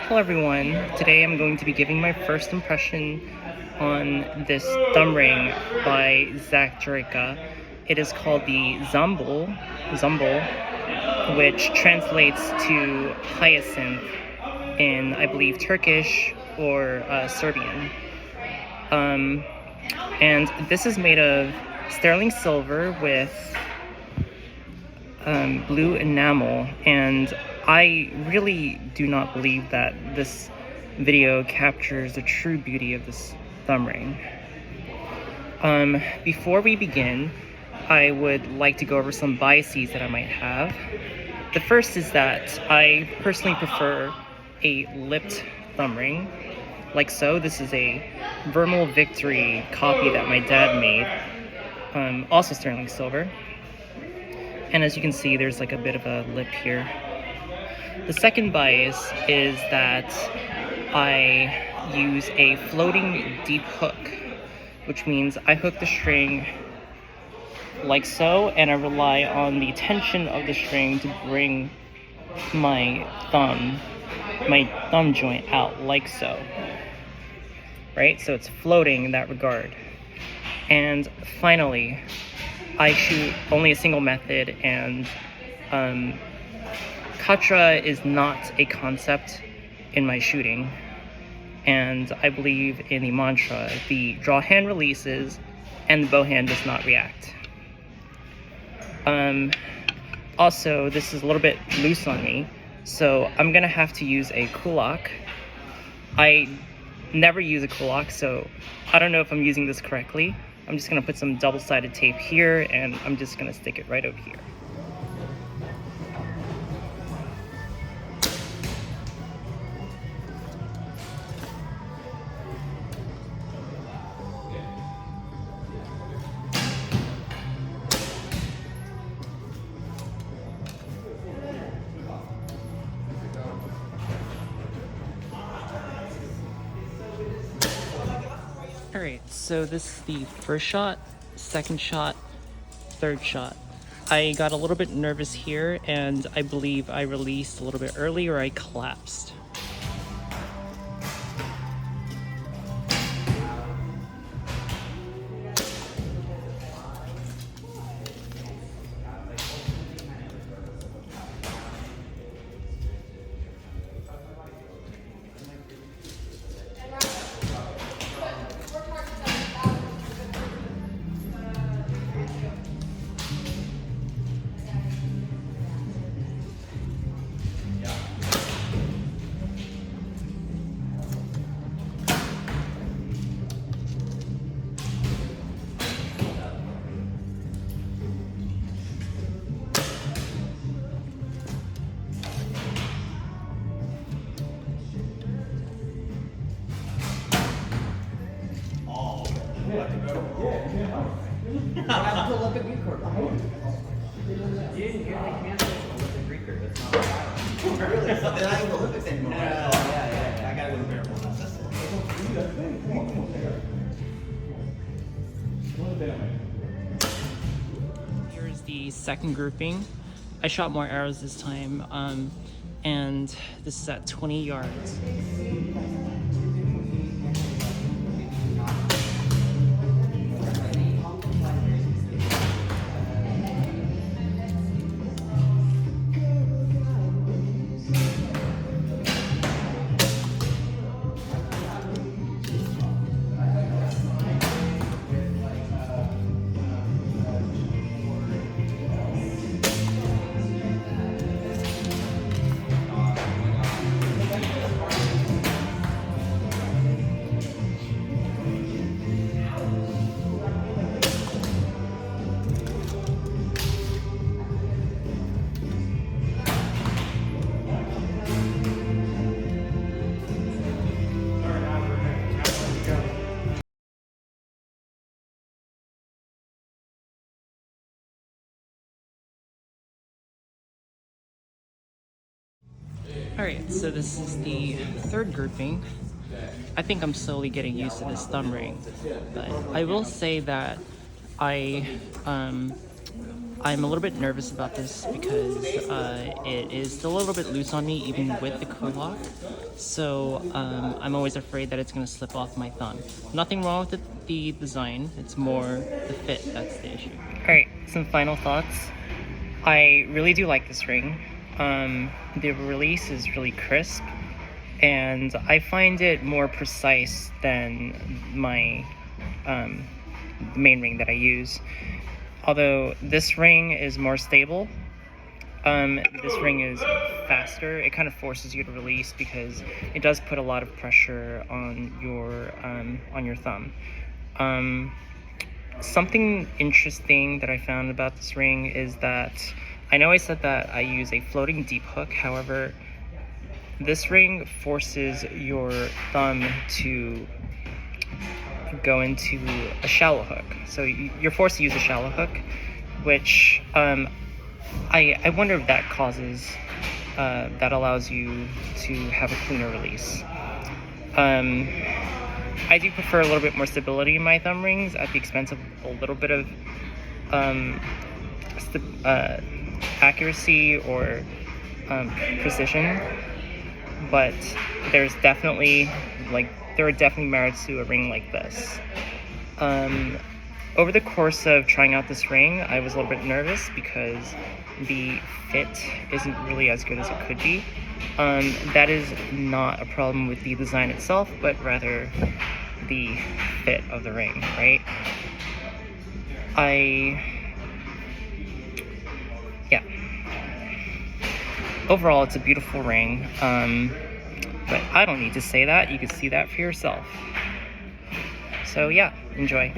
Hello everyone, today I'm going to be giving my first impression on this thumb ring by Zack Djurica. It is called the Zumbul, which translates to hyacinth in, I believe, Turkish or Serbian. And this is made of sterling silver with blue enamel, and I really do not believe that this video captures the true beauty of this thumb ring. Before we begin, I would like to go over some biases that I might have. The first is that I personally prefer a lipped thumb ring, like so. This is a Vermal Victory copy that my dad made, also sterling silver. And as you can see, there's like a bit of a lip here. The second bias is that I use a floating deep hook, which means I hook the string like so, and I rely on the tension of the string to bring my thumb joint out like so. Right? So it's floating in that regard. And finally, I shoot only a single method, and katra is not a concept in my shooting. And I believe in the mantra, the draw hand releases and the bow hand does not react. Also, this is a little bit loose on me, so I'm gonna have to use a kulak. I never use a kulak, so I don't know if I'm using this correctly. I'm just gonna put some double-sided tape here, and I'm just gonna stick it right over here. Alright, so this is the first shot, second shot, third shot. I got a little bit nervous here, and I believe I released a little bit early, or I collapsed. Here's the second grouping. I shot more arrows this time, and this is at 20 yards. Alright, so this is the third grouping. I think I'm slowly getting used to this thumb ring, but I will say that I I'm a little bit nervous about this because it is still a little bit loose on me even with the code lock. So I'm always afraid that it's going to slip off my thumb. Nothing wrong with the design, it's more the fit that's the issue. Alright, some final thoughts. I really do like this ring. The release is really crisp, and I find it more precise than my main ring that I use. Although this ring is more stable, this ring is faster. It kind of forces you to release because it does put a lot of pressure on your thumb. Something interesting that I found about this ring is that I know I said that I use a floating deep hook. However, this ring forces your thumb to go into a shallow hook. So you're forced to use a shallow hook, which I wonder if that causes, that allows you to have a cleaner release. I do prefer a little bit more stability in my thumb rings at the expense of a little bit of accuracy or precision, but there are definitely merits to a ring like this. Over the course of trying out this ring, I was a little bit nervous because the fit isn't really as good as it could be. That is not a problem with the design itself, but rather the fit of the ring, right? Overall, it's a beautiful ring, but I don't need to say that. You can see that for yourself. So yeah, enjoy.